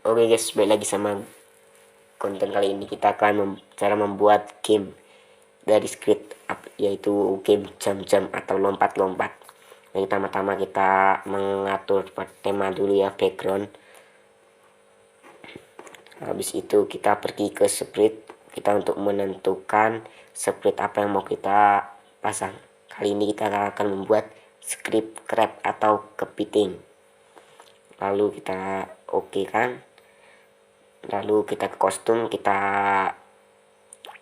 Oke guys, balik lagi sama konten kali ini. Kita akan cara membuat game dari script yaitu game jam-jam atau lompat-lompat. Yang pertama-tama kita mengatur tema dulu ya, background. Habis itu kita pergi ke script, kita untuk menentukan script apa yang mau kita pasang. Kali ini kita akan membuat script crab atau kepiting. Lalu kita oke kan, lalu kita ke kostum, kita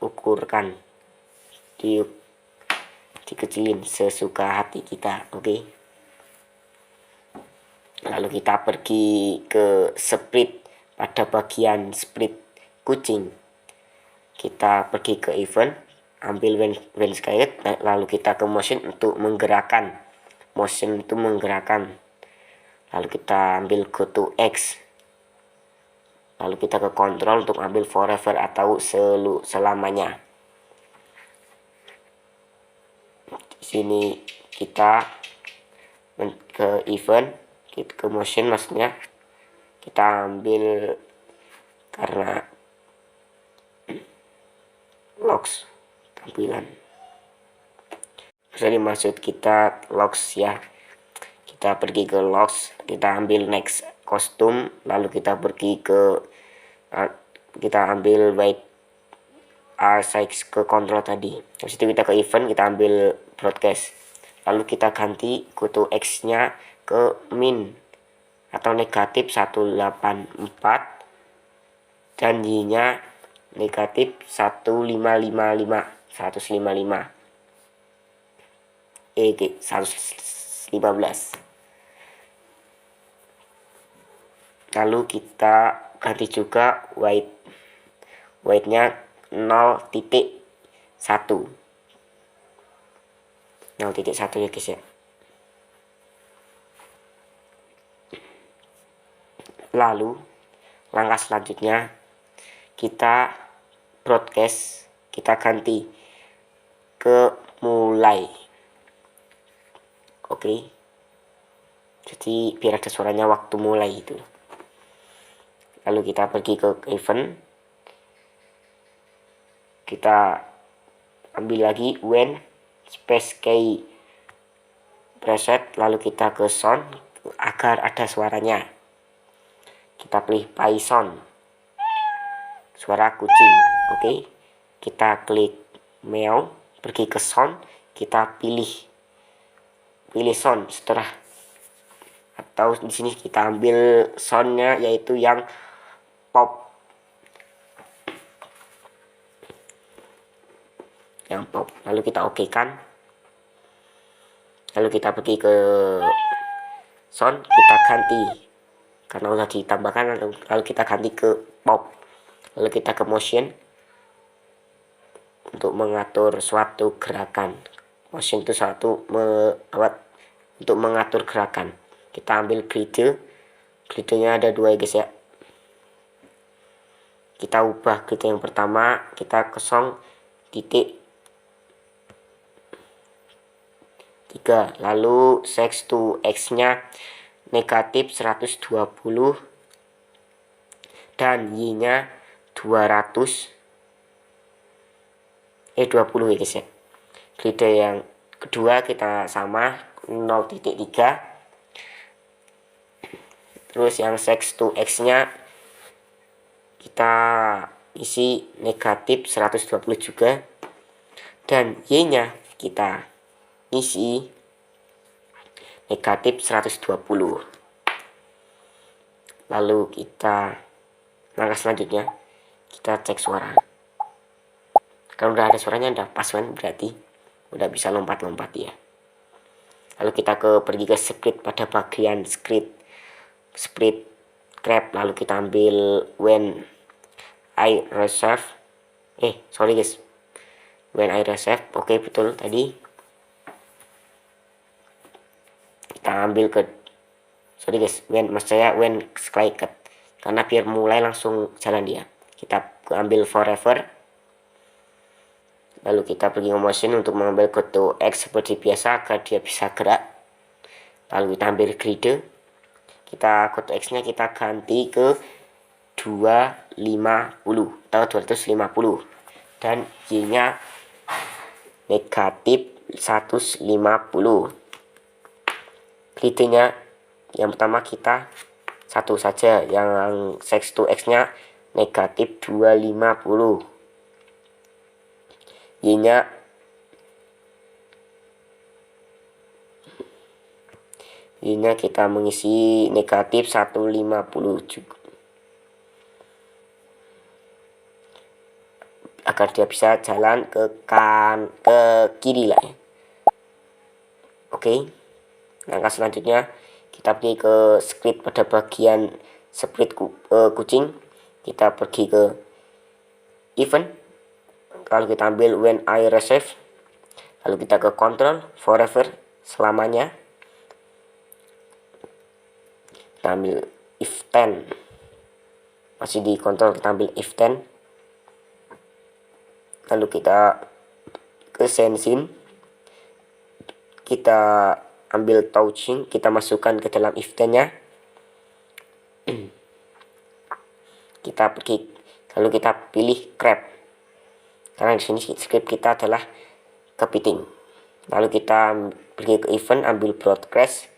ukurkan, dikecilin sesuka hati kita. Oke. Lalu kita pergi ke split, pada bagian split kucing kita pergi ke event, ambil when skyed, lalu kita ke motion untuk menggerakkan, lalu kita ambil go to X, lalu kita ke control untuk ambil forever atau selamanya. Di sini kita ke event, kita ke motion, maksudnya kita ambil karena logs tampilan, jadi maksud kita logs ya. Kita pergi ke logs, kita ambil next kostum, lalu kita pergi ke kita ambil white size ke kontrol tadi. Habis itu kita ke event, kita ambil broadcast, lalu kita ganti go to X nya ke min atau negatif 184 dan Y nya negatif 155, 115. Lalu kita ganti juga white nya 0.1 ya guys ya. Lalu langkah selanjutnya kita broadcast, kita ganti ke mulai. Oke, jadi biar ada suaranya waktu mulai itu. Lalu kita pergi ke event, kita ambil lagi when space key preset, lalu kita ke sound agar ada suaranya. Kita pilih Python, suara kucing. Oke, kita klik meow, pergi ke sound, kita pilih sound setelah, atau di sini kita ambil soundnya yaitu yang pop, lalu kita oke kan, lalu kita pergi ke sound, kita ganti karena udah ditambahkan, lalu kita ganti ke pop, lalu kita ke motion untuk mengatur suatu gerakan. Motion itu untuk mengatur gerakan. Kita ambil gridnya ada 2 ya guys ya. Kita ubah grid yang pertama, kita kosong titik 3, lalu sex to X nya negatif 120 dan Y nya 20 ya guys ya. Grid yang kedua kita sama 0.3, terus yang sex to X nya kita isi negatif 120 juga, dan Y nya kita isi negatif 120. Lalu kita langkah selanjutnya kita cek suara. Kalau udah ada suaranya udah pas kan, berarti udah bisa lompat-lompat ya. Lalu kita pergi ke script, pada bagian script crab, lalu kita ambil when I reserve, sorry guys, when I reserve. Oke, betul tadi. Kita ambil sorry guys, when skyed, karena biar mulai langsung jalan dia. Kita ambil forever, lalu kita pergi ke motion untuk mengambil go to X seperti biasa agar dia bisa gerak. Lalu kita ambil grid, kita go to X nya kita ganti ke 250 atau 250 dan Y nya negatif 150. Kriteria yang pertama kita satu saja, yang seks-to-X nya negatif 250, Y nya kita mengisi negatif 150 juga, agar dia bisa jalan ke kiri lah ya. Oke, langkah selanjutnya kita pergi ke script pada bagian split kucing. Kita pergi ke event, lalu kita ambil when I receive, lalu kita ke control forever, selamanya. Kita ambil if 10, masih di control, kita ambil if 10, lalu kita ke sensing, kita ambil touching, kita masukkan ke dalam if 10 nya. Kita pergi, lalu kita pilih grab, karena di sini script kita adalah kepiting. Lalu kita pergi ke event, ambil broadcast,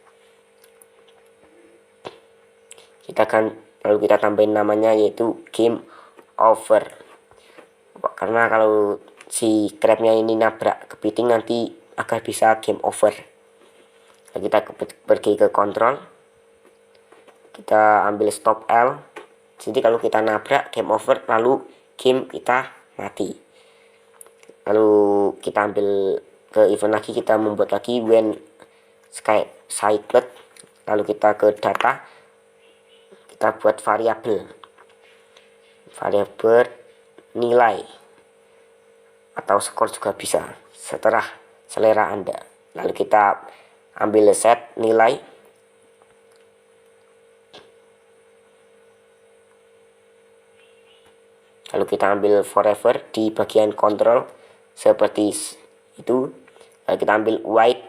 lalu kita tambahin namanya yaitu game over, karena kalau si crabnya ini nabrak kepiting nanti agar bisa game over. Lalu kita pergi ke control, kita ambil stop L, jadi kalau kita nabrak game over, lalu game kita mati. Lalu kita ambil ke event lagi, kita membuat lagi when cycled, lalu kita ke data, kita buat variabel nilai atau skor juga bisa, setelah selera Anda. Lalu kita ambil set nilai, lalu kita ambil forever di bagian control seperti itu. Lalu kita ambil white,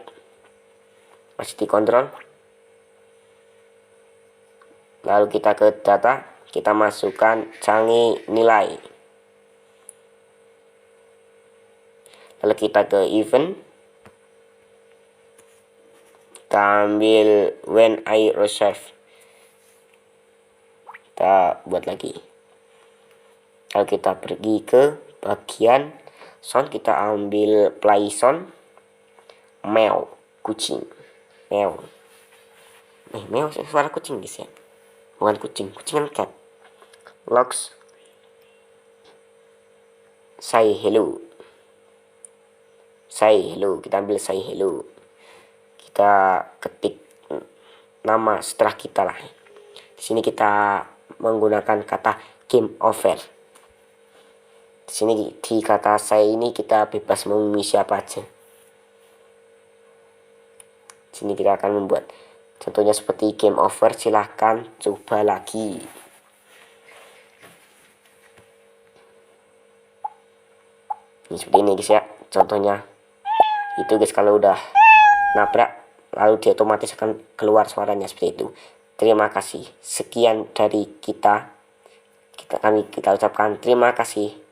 masih di control, lalu kita ke data, kita masukkan canggih nilai, lalu kita ke event, kita ambil when I receive, kita buat lagi, lalu kita pergi ke bagian sound, kita ambil play sound, meow, kucing, meow, meow suara kucing guys ya, bukan kucing kan cat. Logs say hello, kita ambil say hello, kita ketik nama setelah kita lah. Di sini kita menggunakan kata game over. Di sini di kata say ini kita bebas mengisi apa aja. Di sini kita akan membuat contohnya seperti game over, silahkan coba lagi. Ini seperti ini guys ya contohnya. Itu guys, kalau udah nabrak lalu dia otomatis akan keluar suaranya seperti itu. Terima kasih. Sekian dari kita ucapkan terima kasih.